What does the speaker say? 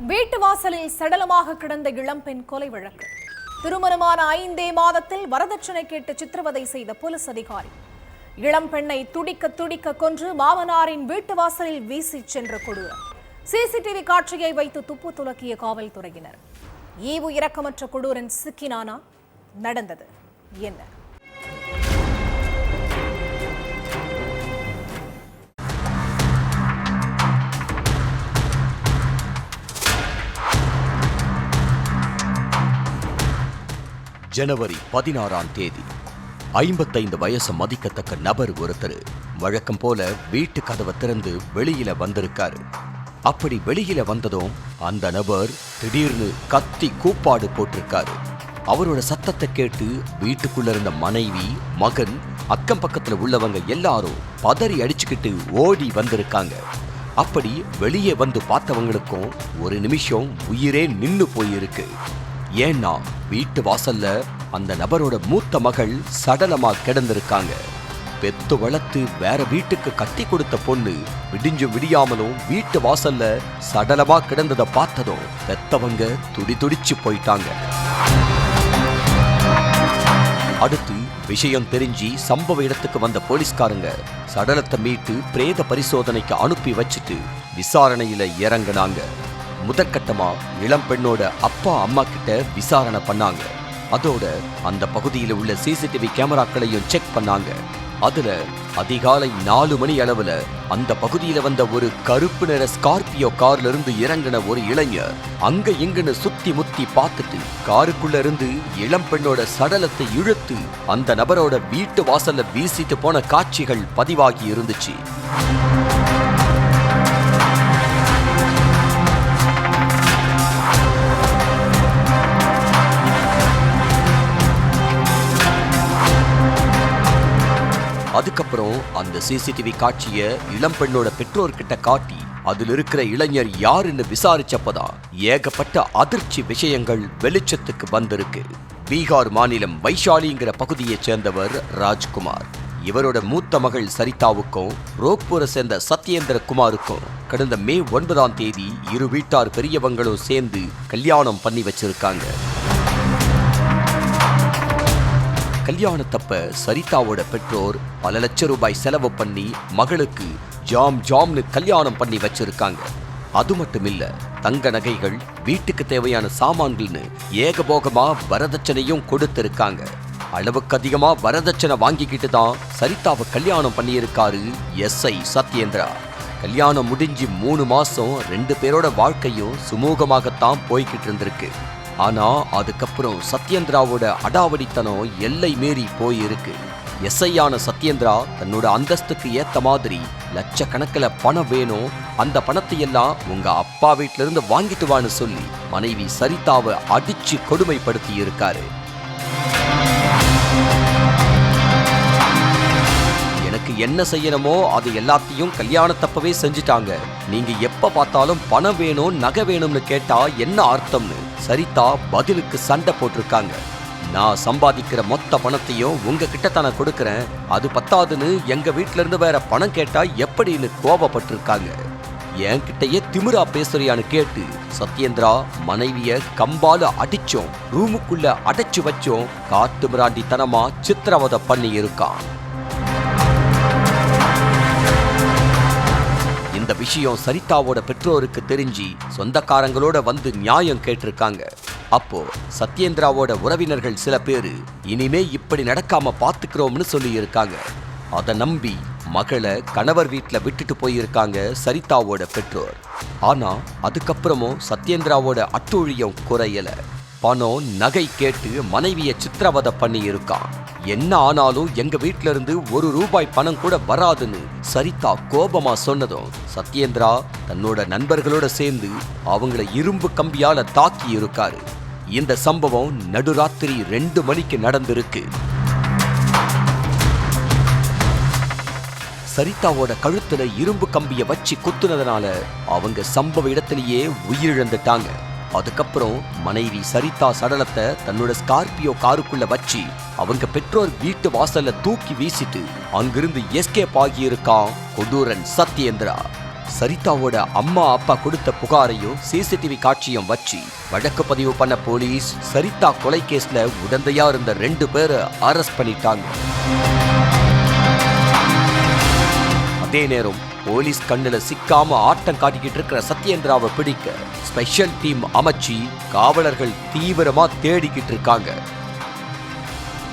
வீட்டு வாசலில் சடலமாக கிடந்த இளம்பெண் கொலை வழக்கு. திருமணமான 5 மாதத்தில் வரதட்சணை கேட்டு சித்திரவதை செய்த போலீஸ் அதிகாரி. இளம்பெண்ணை துடிக்க துடிக்க கொன்று மாமனாரின் வீட்டு வாசலில் வீசி சென்ற கொடூரம். சிசிடிவி காட்சியை வைத்து துப்பு துலக்கிய காவல்துறையினர். ஈவு இரக்கமற்ற கொடூரன் சிக்கினானா? நடந்தது என்ன? ஜனவரி 16ஆம் தேதி 55 வயசு மதிக்கத்தக்க நபர் ஒருத்தர் வழக்கம் போல வீட்டு கதவை திறந்து வெளியில வந்திருக்காரு. அப்படி வெளியில வந்ததும் அந்த நபர் திடீர்னு கத்தி கூப்பாடு போட்டிருக்காரு. அவரோட சத்தத்தை கேட்டு வீட்டுக்குள்ள இருந்த மனைவி, மகன், அக்கம் பக்கத்துல உள்ளவங்க எல்லாரும் பதறி அடிச்சுக்கிட்டு ஓடி வந்திருக்காங்க. அப்படி வெளியே வந்து பார்த்தவங்களுக்கும் ஒரு நிமிஷம் உயிரே நின்னு போயிருக்கு. ஏன்னா வீட்டு வாசல்ல அந்த நபரோட மூத்த மகள் சடலமா கிடந்திருக்காங்க. பெத்து வளர்த்து வேற வீட்டுக்கு கட்டி கொடுத்த பொண்ணு விடிஞ்சும் விடியாமலும் வீட்டு வாசல்ல சடலமா கிடந்ததை பார்த்ததும் பெத்தவங்க துடிச்சு போயிட்டாங்க. அடுத்து விஷயம் தெரிஞ்சு சம்பவ இடத்துக்கு வந்த போலீஸ்காரங்க சடலத்தை மீட்டு பிரேத பரிசோதனைக்கு அனுப்பி வச்சுட்டு விசாரணையில இறங்கினாங்க. முதற்கட்டமா இளம் பெண்ணோட அப்பா அம்மா கிட்ட விசாரணை பண்ணாங்க. அதோட அந்த பகுதியில் உள்ள சிசிடிவி கேமராக்களையும் செக் பண்ணாங்க. அதுல அதிகாலை 4 மணி அளவுல அந்த பகுதியில வந்த ஒரு கருப்பு நிற ஸ்கார்பியோ கார்ல இருந்து இறங்கின ஒரு இளைஞர் அங்க இங்கன்னு சுத்தி முத்தி பார்த்துட்டு காருக்குள்ள இருந்து இளம் பெண்ணோட சடலத்தை இழுத்து அந்த நபரோட வீட்டு வாசல்ல வீசிட்டு போன காட்சிகள் பதிவாகி இருந்துச்சு. அதுக்கப்புறம் அந்த சிசிடிவி காட்சிய இளம் பெண்ணோட பெற்றோர்கிட்ட காட்டி அதில் இருக்கிற இளைஞர் யாருன்னு விசாரிச்சப்பதான் ஏகப்பட்ட அதிர்ச்சி விஷயங்கள் வெளிச்சத்துக்கு வந்திருக்கு. பீகார் மாநிலம் வைஷாலிங்கிற பகுதியை சேர்ந்தவர் ராஜ்குமார். இவரோட மூத்த மகள் சரிதாவுக்கும் ரோக்பூரை சேர்ந்த சத்யேந்திர குமாருக்கும் கடந்த மே 9ஆம் தேதி இரு வீட்டார் பெரியவங்களும் சேர்ந்து கல்யாணம் பண்ணி வச்சிருக்காங்க. கல்யாணத்தப்ப சரிதாவோட பெற்றோர் பல லட்சம் ரூபாய் செலவு பண்ணி மகளுக்கு ஜாம்னு கல்யாணம் பண்ணி வச்சிருக்காங்க. அது மட்டும் இல்ல, தங்க நகைகள், வீட்டுக்கு தேவையான சாமான்கள்னு ஏகபோகமா வரதட்சணையும் கொடுத்திருக்காங்க. அளவுக்கு அதிகமா வரதட்சணை வாங்கிக்கிட்டு தான் சரிதாவை கல்யாணம் பண்ணியிருக்காரு எஸ்ஐ சத்யேந்திரா. கல்யாணம் முடிஞ்சு 3 மாசம் 2 பேரோட வாழ்க்கையும் சுமூகமாகத்தான் போய்கிட்டு இருந்திருக்கு. ஆனா அதுக்கப்புறம் சத்யேந்திராவோட அடாவடித்தனம் எல்லை மீறி போயிருக்கு. எஸ்ஐயான சத்யேந்திரா தன்னோட அந்தஸ்துக்கு ஏத்த மாதிரி லட்சக்கணக்கில் பணம் வேணும், அந்த பணத்தை எல்லாம் உங்க அப்பா வீட்டில இருந்து வாங்கிட்டு வான்னு சொல்லி மனைவி சரிதாவை அடிச்சு கொடுமைப்படுத்தி இருக்காரு. எனக்கு என்ன செய்யணுமோ அது எல்லாத்தையும் கல்யாணத்தப்பவே செஞ்சுட்டாங்க. நீங்க எப்ப பார்த்தாலும் பணம் வேணும், நகை வேணும்னு கேட்டா என்ன அர்த்தம்னு சரிதா பதிலுக்கு சண்டை போட்டிருக்காங்க. நான் சம்பாதிக்கிற மொத்த பணத்தையும் உங்ககிட்ட தானே கொடுக்கறேன், அது பத்தாதுன்னு எங்க வீட்டுல இருந்து வேற பணம் கேட்டா எப்படின்னு கோபப்பட்டிருக்காங்க. என்கிட்டயே திமிரா பேசுறியான்னு கேட்டு சத்யேந்திரா மனைவிய கம்பால அடிச்சோம், ரூமுக்குள்ள அடைச்சு வச்சோம், காட்டு மிராண்டித்தனமா சித்திரவதை பண்ணி இருக்கான். இந்த விஷயம் சரிதாவோட பெற்றோருக்கு தெரிஞ்சு சொந்தக்காரங்களோட வந்து நியாயம் கேட்டிருக்காங்க. அப்போ சத்யேந்திராவோட உறவினர்கள் சில பேரு இனிமே இப்படி நடக்காம பாத்துக்கிறோம்னு சொல்லி இருக்காங்க. அதை நம்பி மகளை கணவர் வீட்டுல விட்டுட்டு போயிருக்காங்க சரிதாவோட பெற்றோர். ஆனா அதுக்கப்புறமும் சத்யேந்திராவோட அட்டூழியம் குறையல. பணம், நகை கேட்டு மனைவிய சித்திரவதை பண்ணி இருக்கான். என்ன ஆனாலும் எங்க வீட்டுல இருந்து 1 ரூபாய் பணம் கூட வராதுன்னு சரிதா கோபமா சொன்னதும் சத்யேந்திரா தன்னோட நண்பர்களோட சேர்ந்து அவங்கள இரும்பு கம்பியால தாக்கி இருக்காரு. இந்த சம்பவம் நடுராத்திரி 2 மணிக்கு நடந்திருக்கு. சரிதாவோட கழுத்துல இரும்பு கம்பிய வச்சு குத்துனதுனால அவங்க சம்பவ இடத்திலேயே உயிரிழந்துட்டாங்க. அதுக்கப்புறம் மனைவி சரிதா சடலத்தை தன்னோட ஸ்கார்பியோ காருக்குள்ள வச்சு அவங்க பெற்றோர் வீட்டு வாசல்ல தூக்கி வீசிட்டு அங்கிருந்து எஸ்கேப் ஆகியிருக்கான் கொடூரன் சத்யேந்திரா. சரிதாவோட அம்மா அப்பா கொடுத்த புகாரையும் சிசிடிவி காட்சியும் வச்சு வழக்கு பதிவு பண்ண போலீஸ் சரிதா கொலை கேஸ்ல உடந்தையா இருந்த 2 பேரை அரெஸ்ட் பண்ணிட்டாங்க. அதே நேரம் போலீஸ் கண்ணுல சிக்காம ஆட்டம் காட்டிக்கிட்டு இருக்கிற சத்யேந்திராவை பிடிக்க ஸ்பெஷல் டீம் அமைச்சு காவலர்கள் தீவிரமா தேடிக்கிட்டு இருக்காங்க.